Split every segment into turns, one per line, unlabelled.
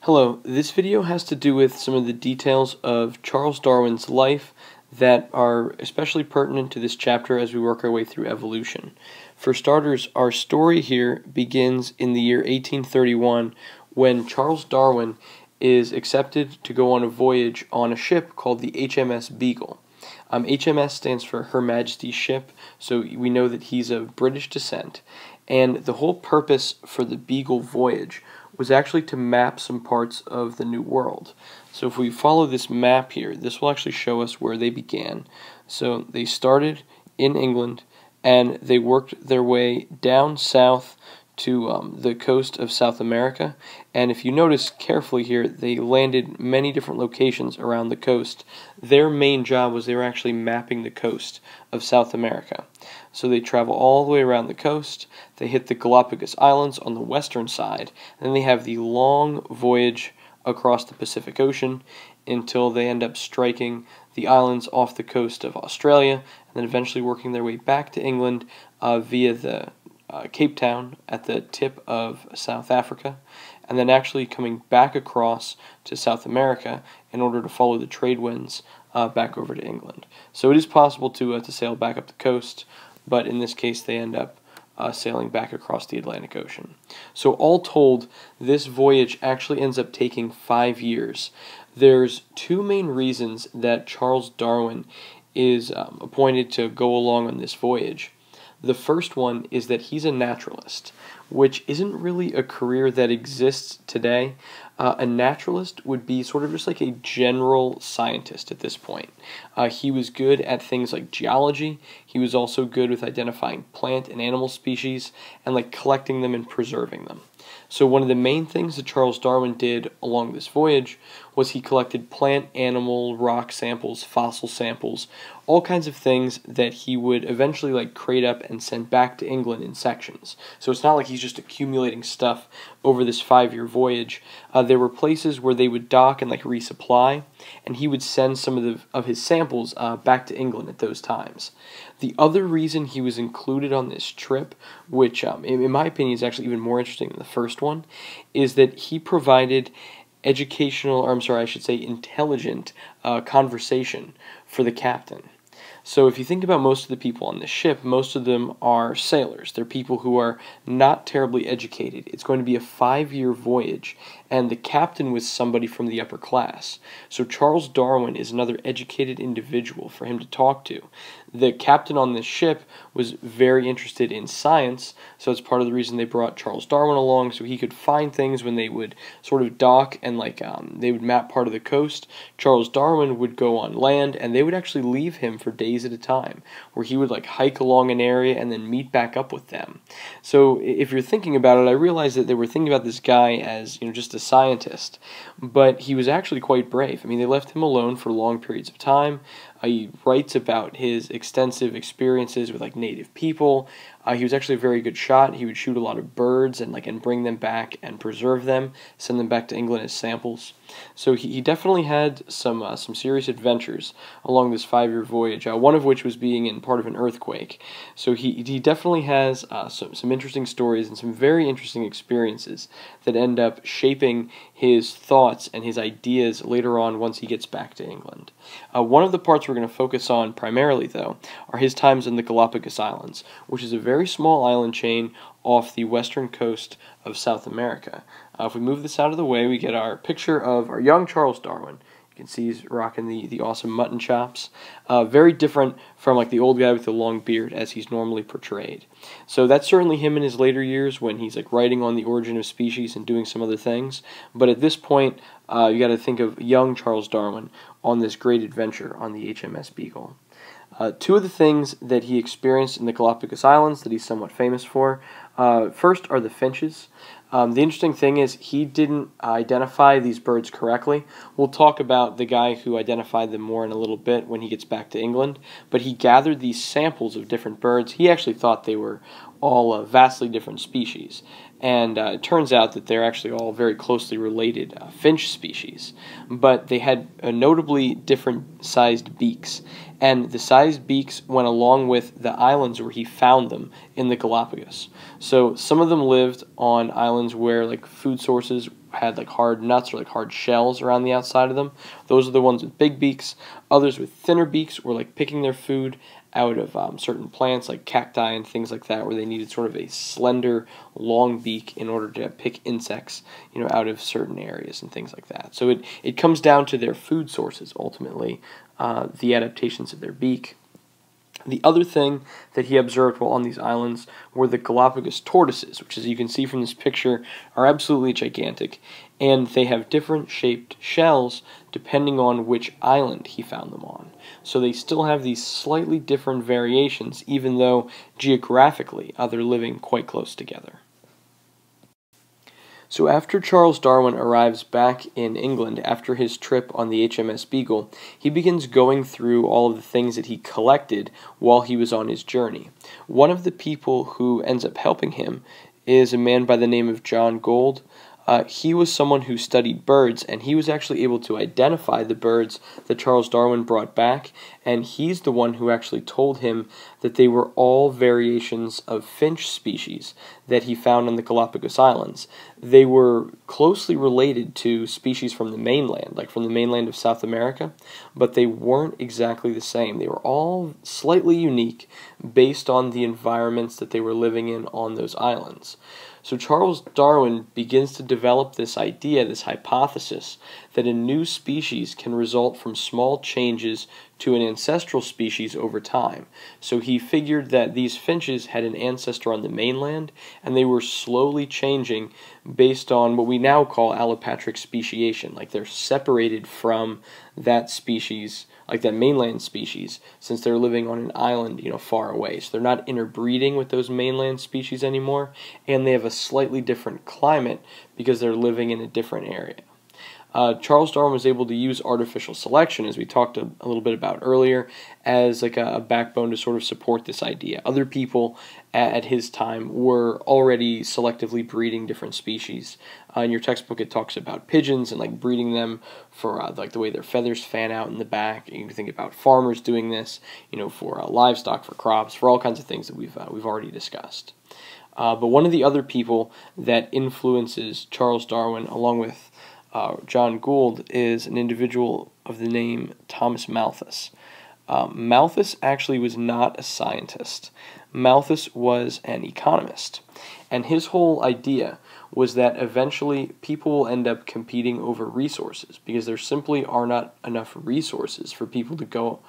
Hello, this video has to do with some of the details of Charles Darwin's life that are especially pertinent to this chapter as we work our way through evolution. For starters, our story here begins in the year 1831 when Charles Darwin is accepted to go on a voyage on a ship called the HMS Beagle. HMS stands for Her Majesty's Ship, so we know that he's of British descent. And the whole purpose for the Beagle voyage was actually to map some parts of the New World. So if we follow this map here, this will actually show us where they began. So they started in England, and they worked their way down south to the coast of South America. And if you notice carefully here, they landed many different locations around the coast. Their main job was they were actually mapping the coast of South America. So they travel all the way around the coast, they hit the Galapagos Islands on the western side, and then they have the long voyage across the Pacific Ocean until they end up striking the islands off the coast of Australia, and then eventually working their way back to England via the Cape Town at the tip of South Africa, and then actually coming back across to South America in order to follow the trade winds back over to England. So it is possible to sail back up the coast, but in this case they end up sailing back across the Atlantic Ocean. So all told, this voyage actually ends up taking 5 years. There's two main reasons that Charles Darwin is appointed to go along on this voyage. The first one is that he's a naturalist, which isn't really a career that exists today. A naturalist would be sort of just like a general scientist at this point. He was good at things like geology. He was also good with identifying plant and animal species and like collecting them and preserving them. So one of the main things that Charles Darwin did along this voyage was he collected plant, animal, rock samples, fossil samples, all kinds of things that he would eventually like crate up and send back to England in sections. So it's not like he's just accumulating stuff over this 5-year voyage. There were places where they would dock and like resupply, and he would send some of his samples back to England at those times. The other reason he was included on this trip, which in my opinion is actually even more interesting than the first one, is that he provided intelligent conversation for the captain. So if you think about most of the people on this ship, most of them are sailors. They're people who are not terribly educated. It's going to be a 5-year voyage, and the captain was somebody from the upper class. So Charles Darwin is another educated individual for him to talk to. The captain on this ship was very interested in science, so it's part of the reason they brought Charles Darwin along, so he could find things when they would sort of dock and they would map part of the coast. Charles Darwin would go on land, and they would actually leave him for days at a time, where he would like hike along an area and then meet back up with them. So if you're thinking about it, I realize that they were thinking about this guy as just a scientist, but he was actually quite brave. I mean, they left him alone for long periods of time. He writes about his extensive experiences with like native people. He was actually a very good shot. He would shoot a lot of birds and bring them back and preserve them, send them back to England as samples. So he definitely had some serious adventures along this 5-year voyage. One of which was being in part of an earthquake. So he definitely has some interesting stories and some very interesting experiences that end up shaping his thoughts and his ideas later on once he gets back to England. One of the parts we're going to focus on primarily, though, are his times in the Galapagos Islands, which is a very small island chain off the western coast of South America. If we move this out of the way, we get our picture of our young Charles Darwin. You can see he's rocking the awesome mutton chops. Very different from like the old guy with the long beard as he's normally portrayed. So that's certainly him in his later years when he's like writing on the origin of species and doing some other things. But at this point, you got to think of young Charles Darwin on this great adventure on the HMS Beagle. Two of the things that he experienced in the Galapagos Islands that he's somewhat famous for, first are the finches. The interesting thing is he didn't identify these birds correctly. We'll talk about the guy who identified them more in a little bit when he gets back to England, but he gathered these samples of different birds. He actually thought they were all vastly different species, and it turns out that they're actually all very closely related finch species, but they had notably different sized beaks, and the sized beaks went along with the islands where he found them in the Galapagos. So some of them lived on islands where like food sources had like hard nuts or like hard shells around the outside of them. Those are the ones with big beaks. Others with thinner beaks were like picking their food out of certain plants like cacti and things like that, where they needed sort of a slender, long beak in order to pick insects, out of certain areas and things like that. So it comes down to their food sources ultimately, the adaptations of their beak. The other thing that he observed while on these islands were the Galapagos tortoises, which, as you can see from this picture, are absolutely gigantic, and they have different shaped shells depending on which island he found them on. So they still have these slightly different variations, even though geographically they're living quite close together. So after Charles Darwin arrives back in England after his trip on the HMS Beagle, he begins going through all of the things that he collected while he was on his journey. One of the people who ends up helping him is a man by the name of John Gould. He was someone who studied birds, and he was actually able to identify the birds that Charles Darwin brought back, and he's the one who actually told him that they were all variations of finch species that he found on the Galapagos Islands. They were closely related to species from the mainland, like from the mainland of South America, but they weren't exactly the same. They were all slightly unique based on the environments that they were living in on those islands. So Charles Darwin begins to develop this idea, this hypothesis, that a new species can result from small changes to an ancestral species over time. So he figured that these finches had an ancestor on the mainland, and they were slowly changing based on what we now call allopatric speciation. Like they're separated from that species, like that mainland species, since they're living on an island, far away. So they're not interbreeding with those mainland species anymore, and they have a slightly different climate because they're living in a different area. Charles Darwin was able to use artificial selection, as we talked a little bit about earlier, as like a backbone to sort of support this idea. Other people at his time were already selectively breeding different species. In your textbook, it talks about pigeons and like breeding them for like the way their feathers fan out in the back. You can think about farmers doing this, for livestock, for crops, for all kinds of things that we've already discussed. But one of the other people that influences Charles Darwin, along with John Gould, is an individual of the name Thomas Malthus. Malthus actually was not a scientist. Malthus was an economist, and his whole idea was that eventually people will end up competing over resources because there simply are not enough resources for people to go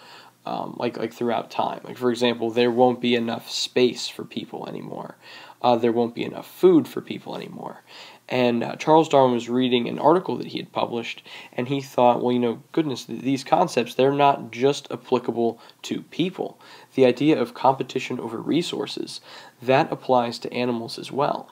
like throughout time. Like, for example, there won't be enough space for people anymore. There won't be enough food for people anymore. And Charles Darwin was reading an article that he had published, and he thought, well, goodness, these concepts, they're not just applicable to people. The idea of competition over resources, that applies to animals as well.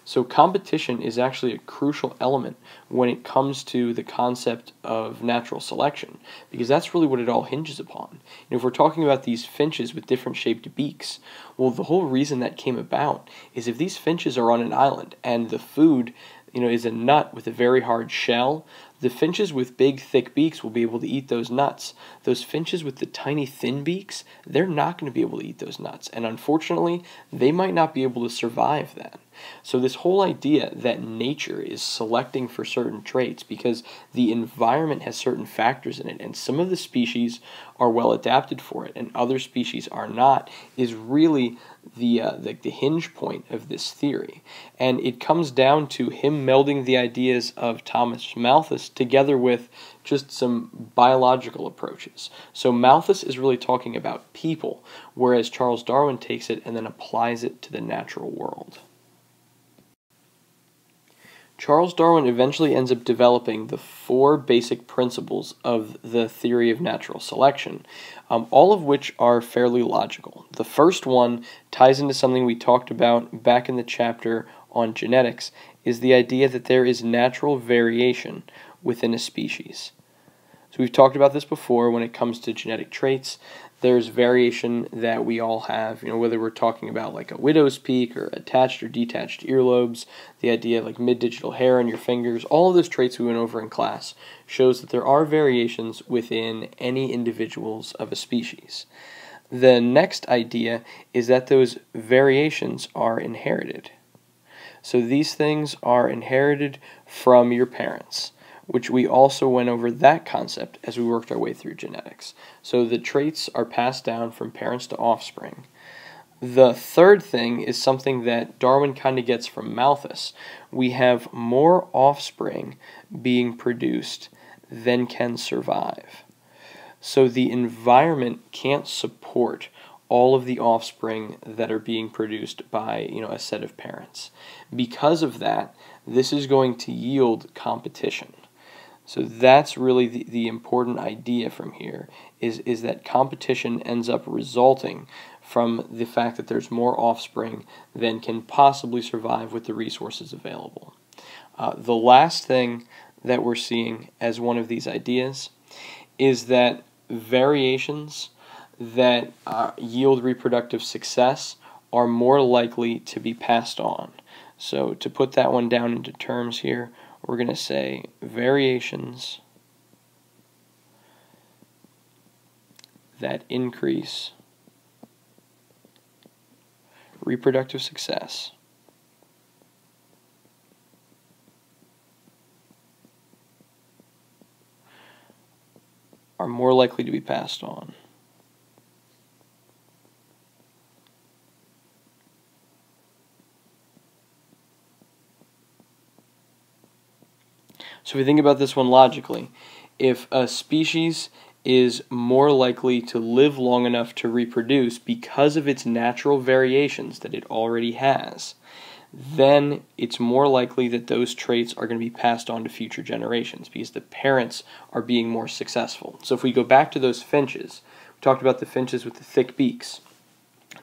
So competition is actually a crucial element when it comes to the concept of natural selection, because that's really what it all hinges upon. If we're talking about these finches with different shaped beaks, well, the whole reason that came about is if these finches are on an island and the food, is a nut with a very hard shell, the finches with big, thick beaks will be able to eat those nuts. Those finches with the tiny, thin beaks, they're not going to be able to eat those nuts. And unfortunately, they might not be able to survive that. So this whole idea that nature is selecting for certain traits because the environment has certain factors in it, and some of the species are well adapted for it, and other species are not, is really the hinge point of this theory. And it comes down to him melding the ideas of Thomas Malthus together with just some biological approaches. So Malthus is really talking about people, whereas Charles Darwin takes it and then applies it to the natural world. Charles Darwin eventually ends up developing the 4 basic principles of the theory of natural selection, all of which are fairly logical. The first one ties into something we talked about back in the chapter on genetics, is the idea that there is natural variation within a species. So we've talked about this before when it comes to genetic traits. There's variation that we all have, whether we're talking about like a widow's peak or attached or detached earlobes, the idea of like mid-digital hair on your fingers, all of those traits we went over in class shows that there are variations within any individuals of a species. The next idea is that those variations are inherited. So these things are inherited from your parents, which we also went over that concept as we worked our way through genetics. So the traits are passed down from parents to offspring. The third thing is something that Darwin kind of gets from Malthus. We have more offspring being produced than can survive. So the environment can't support all of the offspring that are being produced by a set of parents. Because of that, this is going to yield competition. So that's really the important idea from here, is that competition ends up resulting from the fact that there's more offspring than can possibly survive with the resources available. The last thing that we're seeing as one of these ideas is that variations that yield reproductive success are more likely to be passed on. So to put that one down into terms here, we're going to say variations that increase reproductive success are more likely to be passed on. So if we think about this one logically, if a species is more likely to live long enough to reproduce because of its natural variations that it already has, then it's more likely that those traits are going to be passed on to future generations because the parents are being more successful. So if we go back to those finches, we talked about the finches with the thick beaks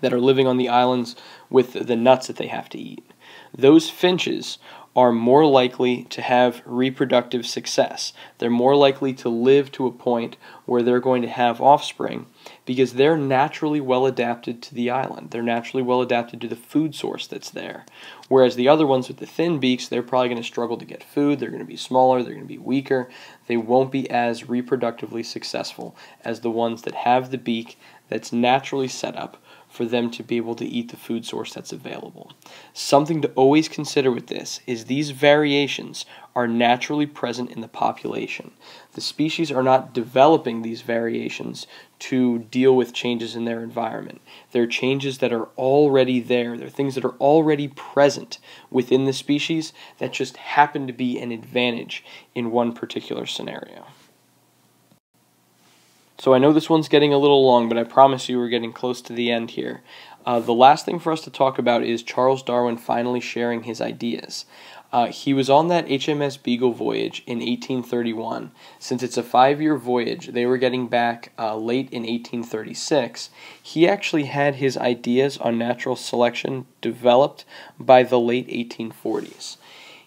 that are living on the islands with the nuts that they have to eat. Those finches are more likely to have reproductive success. They're more likely to live to a point where they're going to have offspring because they're naturally well adapted to the island. They're naturally well adapted to the food source that's there. Whereas the other ones with the thin beaks, they're probably going to struggle to get food. They're going to be smaller. They're going to be weaker. They won't be as reproductively successful as the ones that have the beak that's naturally set up for them to be able to eat the food source that's available. Something to always consider with this is these variations are naturally present in the population. The species are not developing these variations to deal with changes in their environment. They're changes that are already there. They're things that are already present within the species that just happen to be an advantage in one particular scenario. So I know this one's getting a little long, but I promise you we're getting close to the end here. The last thing for us to talk about is Charles Darwin finally sharing his ideas. He was on that HMS Beagle voyage in 1831. Since it's a 5-year voyage, they were getting back late in 1836. He actually had his ideas on natural selection developed by the late 1840s.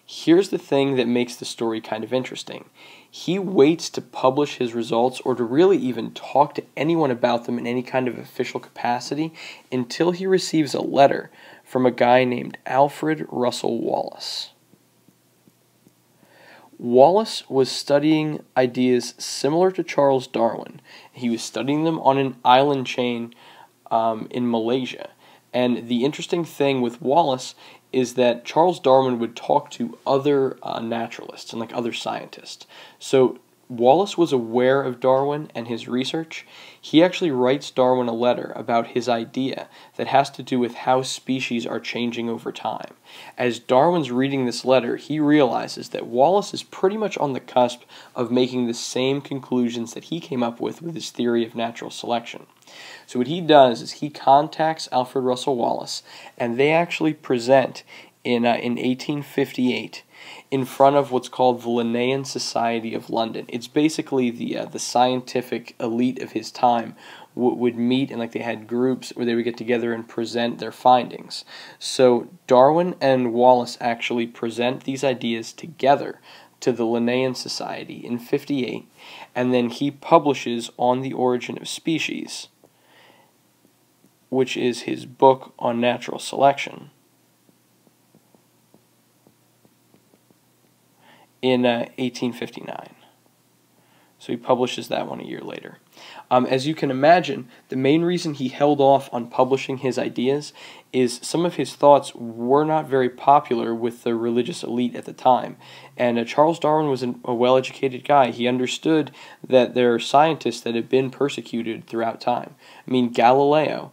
Here's the thing that makes the story kind of interesting. He waits to publish his results or to really even talk to anyone about them in any kind of official capacity until he receives a letter from a guy named Alfred Russel Wallace. Wallace was studying ideas similar to Charles Darwin. He was studying them on an island chain in Malaysia. And the interesting thing with Wallace is that Charles Darwin would talk to other naturalists and like other scientists. So Wallace was aware of Darwin and his research. He actually writes Darwin a letter about his idea that has to do with how species are changing over time. As Darwin's reading this letter, he realizes that Wallace is pretty much on the cusp of making the same conclusions that he came up with his theory of natural selection. So what he does is he contacts Alfred Russel Wallace, and they actually present in 1858 in front of what's called the Linnean Society of London. It's basically the scientific elite of his time would meet, and like they had groups where they would get together and present their findings. So Darwin and Wallace actually present these ideas together to the Linnean Society in 58, and then he publishes On the Origin of Species, which is his book on natural selection, in 1859. So he publishes that one a year later. As you can imagine, the main reason he held off on publishing his ideas is some of his thoughts were not very popular with the religious elite at the time. And Charles Darwin was a well-educated guy. He understood that there are scientists that have been persecuted throughout time. I mean, Galileo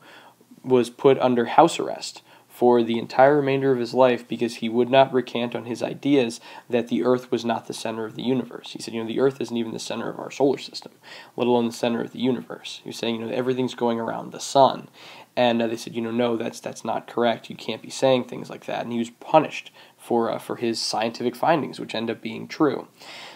was put under house arrest for the entire remainder of his life because he would not recant on his ideas that the Earth was not the center of the universe. He said, the Earth isn't even the center of our solar system, let alone the center of the universe. He was saying, everything's going around the sun. And they said, no, that's not correct. You can't be saying things like that. And he was punished for his scientific findings, which end up being true.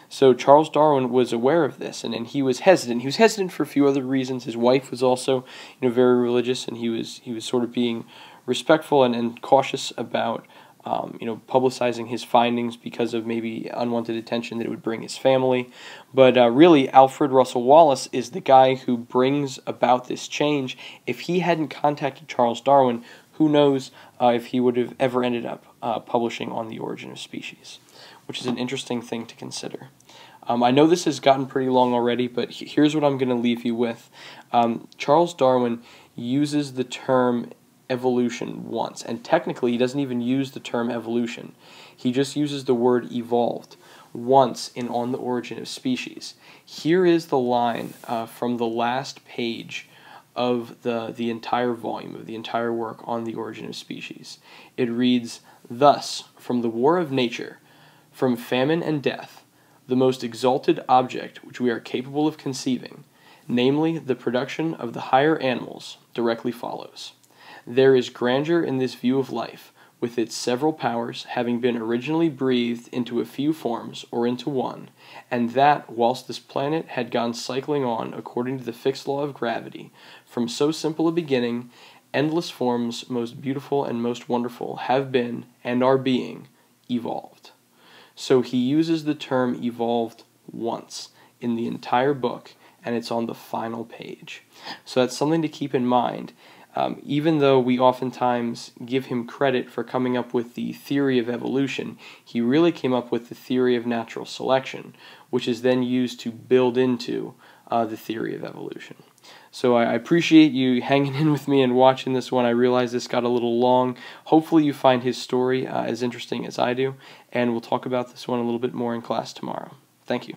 So Charles Darwin was aware of this, and he was hesitant. He was hesitant for a few other reasons. His wife was also, very religious, and he was sort of being respectful and cautious about, publicizing his findings because of maybe unwanted attention that it would bring his family. But really, Alfred Russel Wallace is the guy who brings about this change. If he hadn't contacted Charles Darwin, who knows if he would have ever ended up publishing on The Origin of Species, which is an interesting thing to consider. I know this has gotten pretty long already, but here's what I'm going to leave you with. Charles Darwin uses the term evolution once, and technically he doesn't even use the term evolution. He just uses the word evolved once in On the Origin of Species. Here is the line from the last page of the entire volume, of the entire work on the Origin of Species. It reads, "Thus, from the war of nature, from famine and death, the most exalted object which we are capable of conceiving, namely the production of the higher animals, directly follows. There is grandeur in this view of life, with its several powers having been originally breathed into a few forms, or into one, and that whilst this planet had gone cycling on according to the fixed law of gravity, from so simple a beginning, endless forms, most beautiful and most wonderful, have been, and are being, evolved." So he uses the term evolved once in the entire book, and it's on the final page. So that's something to keep in mind. Even though we oftentimes give him credit for coming up with the theory of evolution, he really came up with the theory of natural selection, which is then used to build into the theory of evolution. So I appreciate you hanging in with me and watching this one. I realize this got a little long. Hopefully you find his story as interesting as I do, and we'll talk about this one a little bit more in class tomorrow. Thank you.